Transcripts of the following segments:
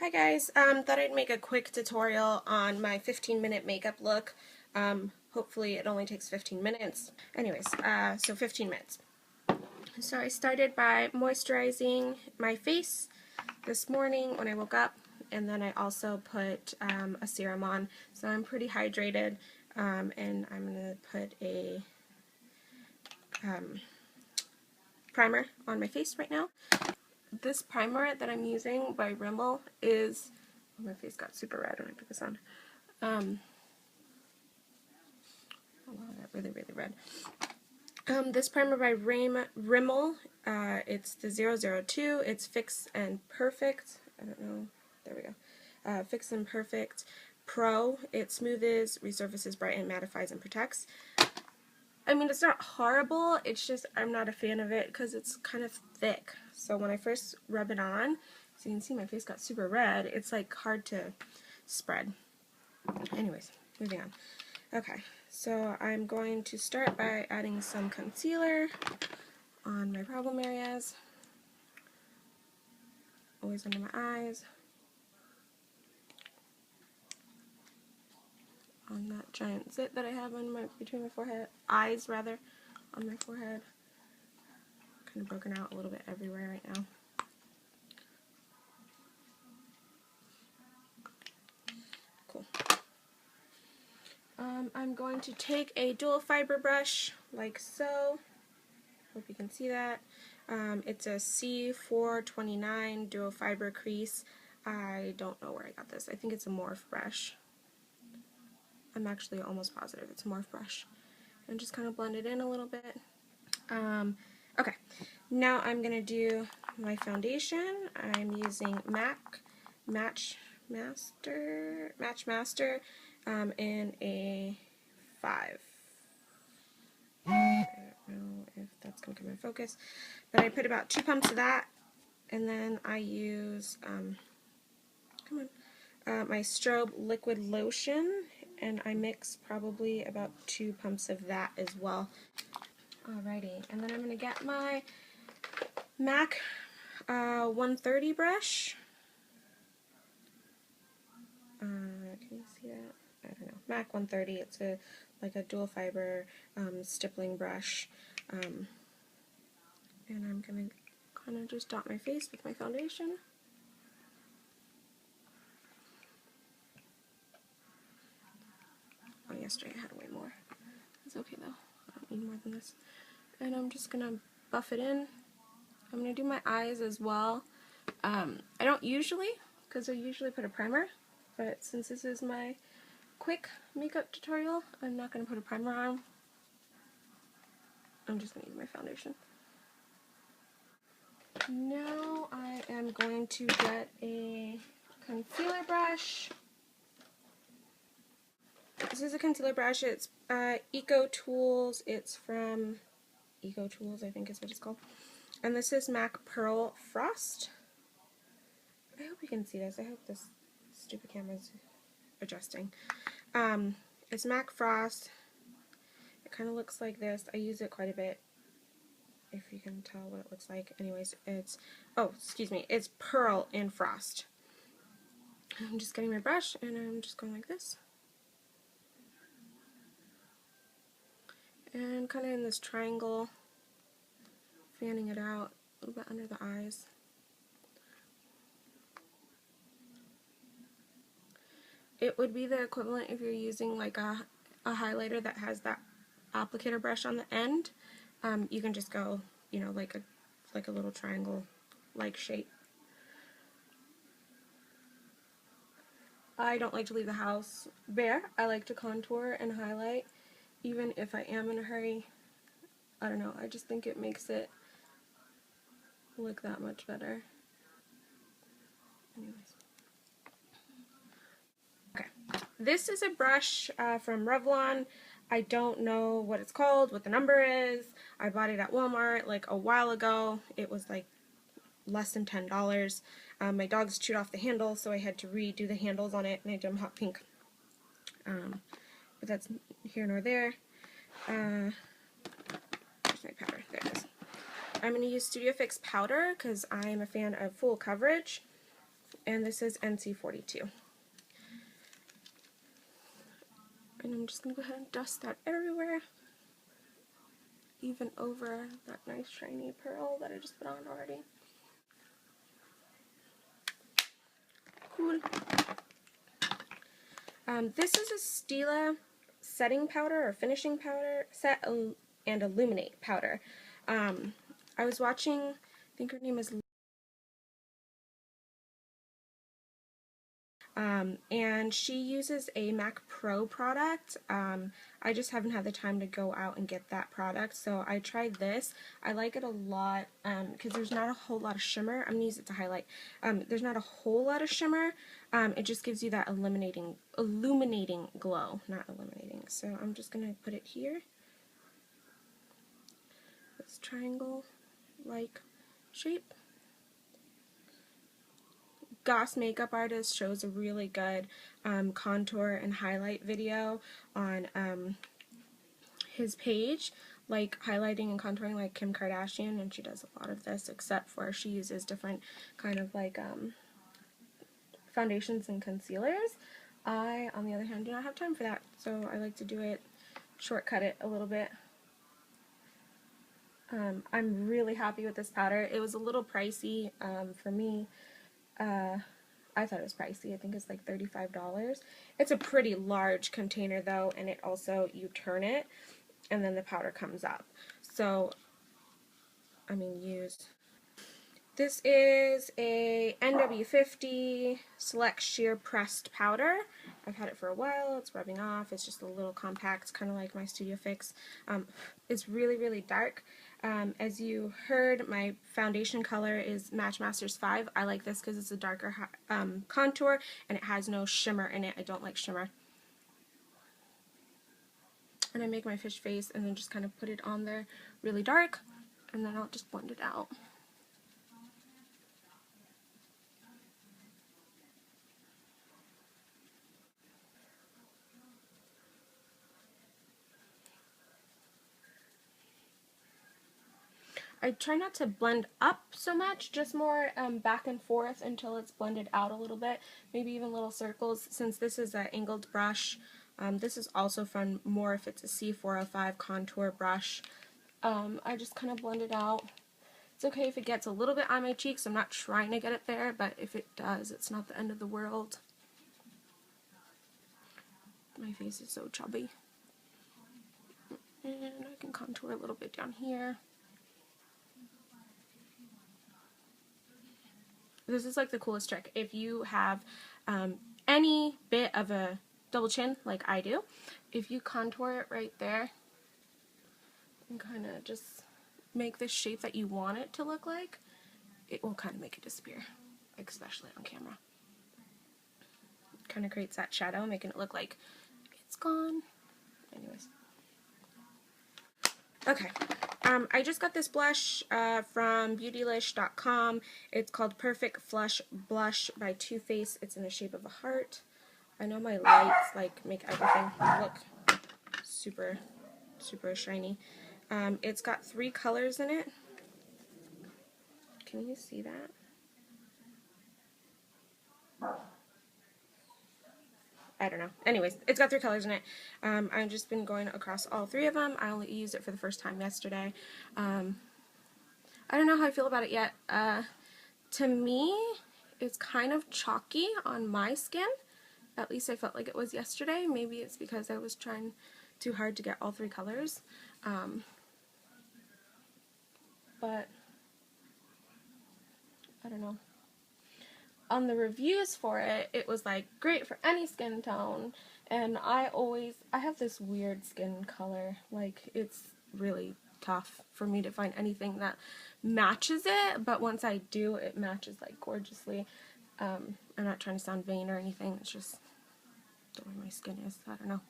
Hi guys, thought I'd make a quick tutorial on my 15-minute makeup look. Hopefully it only takes 15 minutes. Anyways, so 15 minutes. So I started by moisturizing my face this morning when I woke up, and then I also put a serum on. So I'm pretty hydrated, and I'm going to put a primer on my face right now. This primer that I'm using by Rimmell is, oh, my face got super red when I put this on. Oh wow, that really red. This primer by Rimmell, it's the 002, it's Fix and Perfect, I don't know, there we go, Fix and Perfect Pro. It smoothes, resurfaces, brightens, mattifies, and protects. I mean, it's not horrible, it's just I'm not a fan of it because it's kind of thick. So when I first rub it on, so you can see my face got super red, it's like hard to spread. Anyways, moving on. Okay, so I'm going to start by adding some concealer on my problem areas, always under my eyes, on that giant zit that I have on between my forehead, eyes rather, on my forehead. Kind of broken out a little bit everywhere right now. Cool. I'm going to take a dual fiber brush like so. Hope you can see that. It's a C429 dual fiber crease. I don't know where I got this. I think it's a Morph brush. I'm actually almost positive it's a Morph brush. And just kind of blend it in a little bit. Okay, now I'm going to do my foundation. I'm using MAC Match Master in a 5. I don't know if that's going to come in focus, but I put about 2 pumps of that, and then I use my strobe liquid lotion, and I mix probably about 2 pumps of that as well. Alrighty, and then I'm going to get my MAC 130 brush. Can you see that? I don't know. MAC 130. It's like a dual fiber stippling brush, and I'm gonna kind of just dot my face with my foundation. Oh, yesterday I had way more. It's okay though. I don't need more than this. And I'm just gonna buff it in. I'm gonna do my eyes as well. I don't usually, because I usually put a primer, but since this is my quick makeup tutorial, I'm not going to put a primer on. I'm just going to use my foundation. Now I am going to get a concealer brush. This is a concealer brush. It's Eco Tools. It's from Eco Tools, I think is what it's called. And this is MAC Pearl Frost. I hope you can see this. I hope this stupid camera's adjusting. It's MAC Frost. It kind of looks like this. I use it quite a bit, if you can tell what it looks like. Anyways, it's, oh, excuse me, it's Pearl in Frost. I'm just getting my brush, and I'm just going like this. And kind of in this triangle, fanning it out a little bit under the eyes. It would be the equivalent if you're using like a highlighter that has that applicator brush on the end. You can just go, you know, like a little triangle-like shape. I don't like to leave the house bare. I like to contour and highlight, even if I am in a hurry. I don't know, I just think it makes it look that much better. Anyways. Okay, this is a brush from Revlon. I don't know what it's called, what the number is. I bought it at Walmart like a while ago. It was like less than $10. My dogs chewed off the handle, so I had to redo the handles on it, and I did them hot pink. But that's here nor there. Where's my powder? There it is. I'm going to use Studio Fix powder because I'm a fan of full coverage. and this is NC42. And I'm just going to go ahead and dust that everywhere, even over that nice shiny pearl that I just put on already. Cool. This is a Stila setting powder or finishing powder, set and illuminate powder. I was watching, I think her name is and she uses a Mac Pro product. I just haven't had the time to go out and get that product, so I tried this. I like it a lot because there's not a whole lot of shimmer. I'm going to use it to highlight. There's not a whole lot of shimmer. It just gives you that illuminating glow, not illuminating. So I'm just going to put it here. This triangle-like shape. Goss Makeup Artist shows a really good contour and highlight video on his page, like highlighting and contouring like Kim Kardashian, and she does a lot of this, except for she uses different kind of like foundations and concealers. I, on the other hand, do not have time for that, so I like to do it, shortcut it a little bit. I'm really happy with this powder. It was a little pricey for me. I thought it was pricey. I think it's like $35. It's a pretty large container though, and it also, you turn it and then the powder comes up. So, I mean, this is a NW50 Select Sheer Pressed Powder. I've had it for a while. It's rubbing off. It's just a little compact, kind of like my Studio Fix. It's really, really dark. As you heard, my foundation color is Match Masters 5. I like this because it's a darker contour and it has no shimmer in it. I don't like shimmer. And I make my fish face and then just kind of put it on there really dark, and then I'll just blend it out. I try not to blend up so much, just more back and forth until it's blended out a little bit, maybe even little circles. Since this is an angled brush, this is also fun more if it's a C405 contour brush. I just kind of blend it out. It's okay if it gets a little bit on my cheeks. I'm not trying to get it there, but if it does, it's not the end of the world. My face is so chubby. And I can contour a little bit down here. This is like the coolest trick. If you have any bit of a double chin, like I do, if you contour it right there and kind of just make the shape that you want it to look like, it will kind of make it disappear, especially on camera. It kind of creates that shadow, making it look like it's gone. Anyways. Okay. I just got this blush from beautylish.com. It's called Perfect Flush Blush by Too Faced. It's in the shape of a heart. I know my lights like make everything look super, super shiny. It's got 3 colors in it. Can you see that? I don't know. Anyways, it's got 3 colors in it. I've just been going across all 3 of them. I only used it for the first time yesterday. I don't know how I feel about it yet. To me, it's kind of chalky on my skin. At least I felt like it was yesterday. Maybe it's because I was trying too hard to get all 3 colors. But I don't know. On the reviews for it, it was like great for any skin tone, and I have this weird skin color. Like, it's really tough for me to find anything that matches it, but once I do, it matches like gorgeously. I'm not trying to sound vain or anything, it's just the way my skin is. I don't know.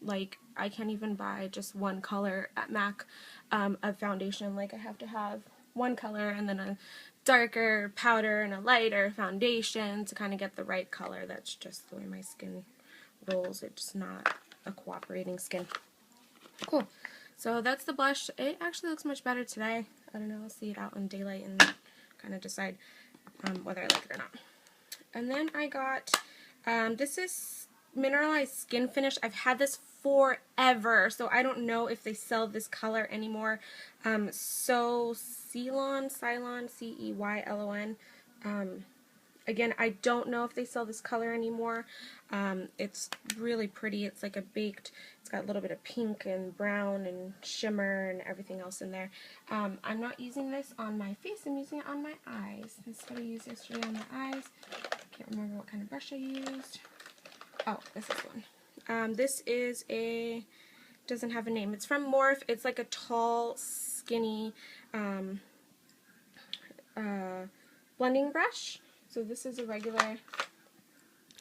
Like, I can't even buy just one color at MAC of foundation. Like, I have to have one color and then a darker powder and a lighter foundation to kind of get the right color. That's just the way my skin rolls. It's not a cooperating skin. Cool. So that's the blush. It actually looks much better today. I don't know. I'll see it out in daylight and kind of decide whether I like it or not. And then I got, this is Mineralized Skin Finish. I've had this forever, so I don't know if they sell this color anymore. So Ceylon, Ceylon. Again, I don't know if they sell this color anymore. It's really pretty. It's like a baked, it's got a little bit of pink and brown and shimmer and everything else in there. I'm not using this on my face, I'm using it on my eyes. This is what I used yesterday on my eyes. Can't remember what kind of brush I used. Oh, this is one. This is a, doesn't have a name. It's from Morphe. It's like a tall, skinny blending brush. So this is a regular,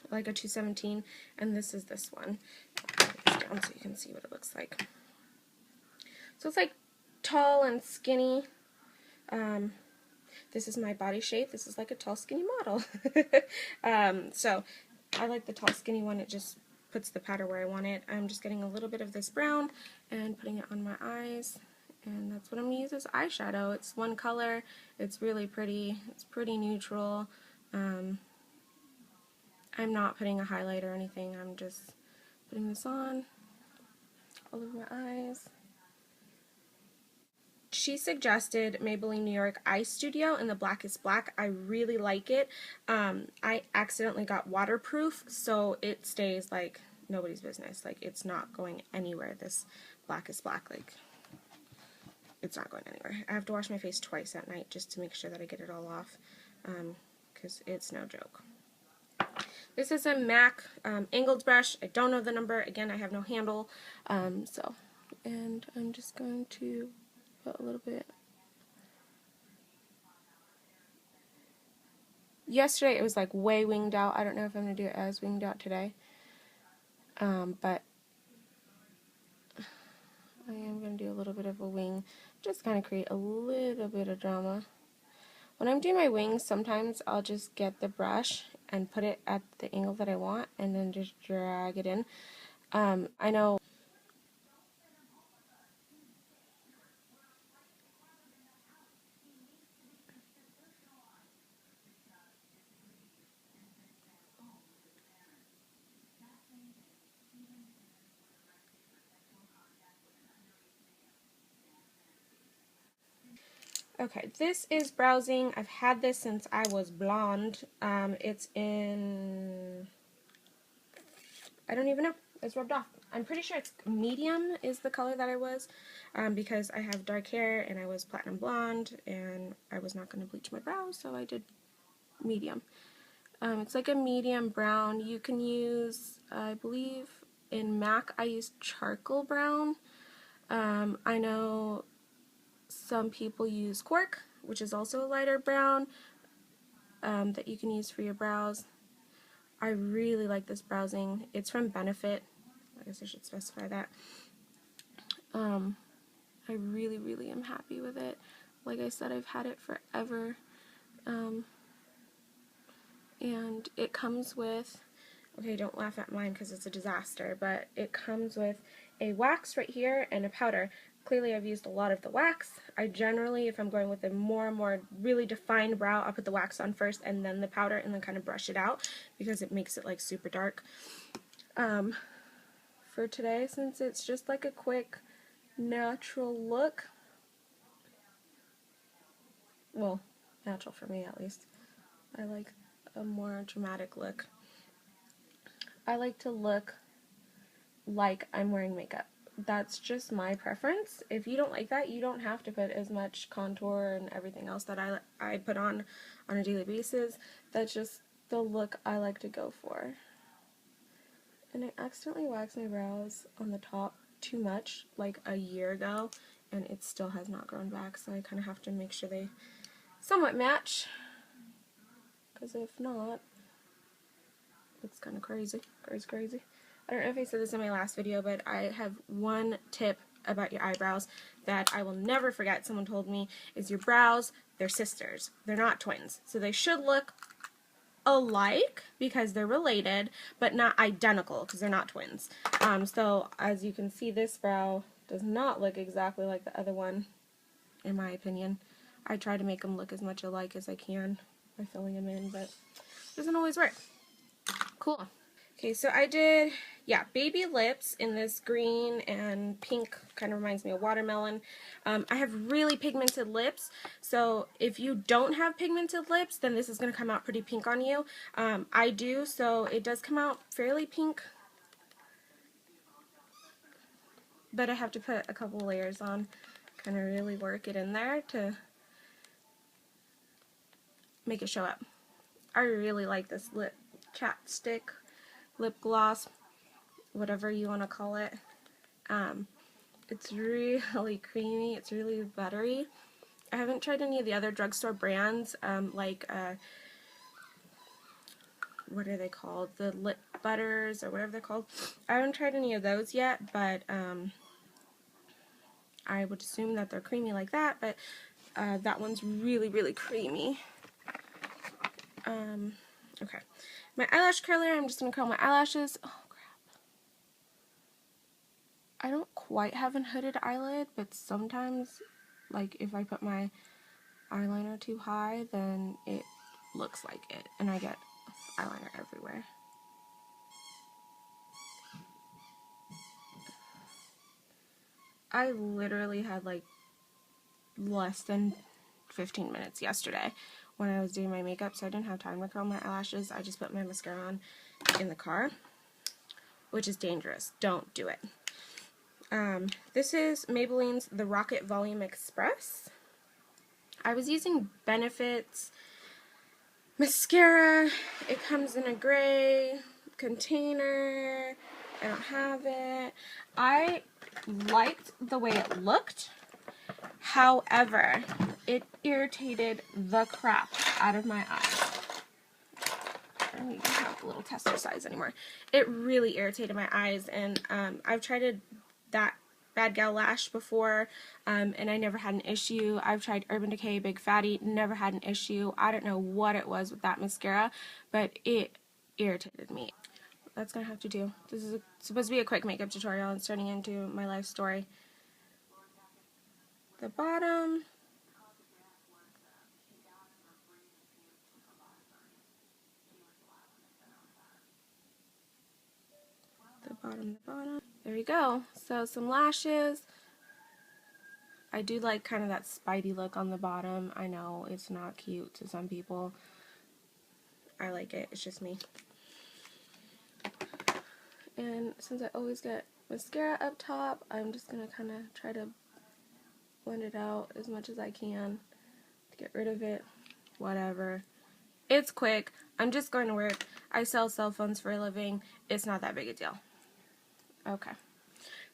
like a 217, and this is this one. I'll put this down so you can see what it looks like. So it's like tall and skinny. This is my body shape. This is like a tall, skinny model. So I like the tall, skinny one. It just puts the powder where I want it. I'm just getting a little bit of this brown and putting it on my eyes. And that's what I'm going to use as eyeshadow. It's one color. It's really pretty. It's pretty neutral. I'm not putting a highlight or anything. I'm just putting this on all over my eyes. She suggested Maybelline New York Eyestudio in the Blackest Black. I really like it. I accidentally got waterproof, so it stays like nobody's business. Like, it's not going anywhere, this Blackest Black. Like, it's not going anywhere. I have to wash my face twice at night just to make sure that I get it all off, because it's no joke. This is a MAC angled brush. I don't know the number. Again, I have no handle. And I'm just going to put a little bit. Yesterday it was like way winged out. I don't know if I'm going to do it as winged out today. But I am going to do a little bit of a wing. Just kind of create a little bit of drama. When I'm doing my wings, sometimes I'll just get the brush and put it at the angle that I want and then just drag it in. I know okay, this is Browsing. I've had this since I was blonde. It's in, I don't even know. It's rubbed off. I'm pretty sure it's medium is the color that I was, because I have dark hair and I was platinum blonde and I was not going to bleach my brows, so I did medium. It's like a medium brown. You can use, I believe in MAC I used charcoal brown. I know some people use Quark, which is also a lighter brown, that you can use for your brows. I really like this Browsing. It's from Benefit. I guess I should specify that. I really, really am happy with it. Like I said, I've had it forever. And it comes with, okay, don't laugh at mine because it's a disaster, but it comes with a wax right here and a powder. Clearly I've used a lot of the wax. I generally, if I'm going with a more really defined brow, I'll put the wax on first and then the powder and then kind of brush it out because it makes it like super dark. For today, since it's just like a quick natural look, well, natural for me at least, I like a more dramatic look. I like to look like I'm wearing makeup. That's just my preference. If you don't like that, you don't have to put as much contour and everything else that I put on a daily basis. That's just the look I like to go for. And I accidentally waxed my brows on the top too much like a year ago, and it still has not grown back, so I kind of have to make sure they somewhat match, because if not, it's kind of crazy. I don't know if I said this in my last video, but I have one tip about your eyebrows that I will never forget. Someone told me is your brows, they're sisters. They're not twins. So they should look alike because they're related, but not identical because they're not twins. So as you can see, this brow does not look exactly like the other one, in my opinion. I try to make them look as much alike as I can by filling them in, but Doesn't always work. Cool. Okay, so I did, yeah, baby lips in this green and pink, kind of reminds me of watermelon. I have really pigmented lips, so if you don't have pigmented lips, then this is going to come out pretty pink on you. I do, so it does come out fairly pink, but I have to put a couple layers on, kind of really work it in there to make it show up. I really like this lip chapstick, lip gloss, whatever you want to call it. It's really creamy, it's really buttery. I haven't tried any of the other drugstore brands, what are they called? The lip butters or whatever they're called. I haven't tried any of those yet, but I would assume that they're creamy like that, but that one's really, really creamy. Okay. My eyelash curler, I'm just going to curl my eyelashes. Oh, crap. I don't quite have a hooded eyelid, but sometimes, like, if I put my eyeliner too high, then it looks like it, and I get eyeliner everywhere. I literally had, like, less than 15 minutes yesterday when I was doing my makeup, so I didn't have time to curl my eyelashes. I just put my mascara on in the car, which is dangerous. Don't do it. This is Maybelline's The Rocket Volume Express. I was using Benefits mascara. It comes in a gray container. I don't have it. I liked the way it looked. However, it irritated the crap out of my eyes. I don't even have a little tester size anymore. It really irritated my eyes, and I've tried that Bad Gal Lash before, and I never had an issue. I've tried Urban Decay Big Fatty, never had an issue. I don't know what it was with that mascara, but it irritated me. That's gonna have to do. This is supposed to be a quick makeup tutorial and turning into my life story. The bottom. The bottom. There you go. So some lashes. I do like kind of that Spidey look on the bottom. I know it's not cute to some people. I like it. It's just me. And since I always get mascara up top, I'm just going to kind of try to blend it out as much as I can to get rid of it. Whatever. It's quick. I'm just going to work. I sell cell phones for a living. It's not that big a deal. Okay.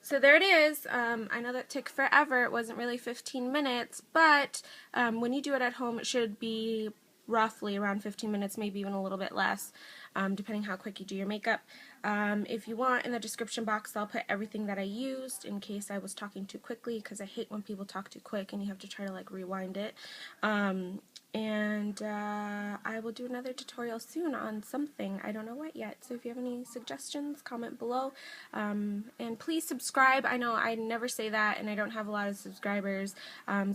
So there it is. I know that took forever. It wasn't really 15 minutes, but when you do it at home, it should be roughly around 15 minutes, maybe even a little bit less, depending how quick you do your makeup. If you want, in the description box, I'll put everything that I used in case I was talking too quickly, because I hate when people talk too quick and you have to try to like rewind it. I will do another tutorial soon on something. I don't know what yet, so if you have any suggestions, comment below. And please subscribe. I know I never say that, and I don't have a lot of subscribers,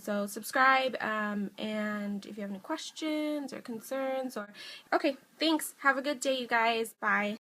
so subscribe, and if you have any questions or concerns, or okay, thanks. Have a good day, you guys. Bye.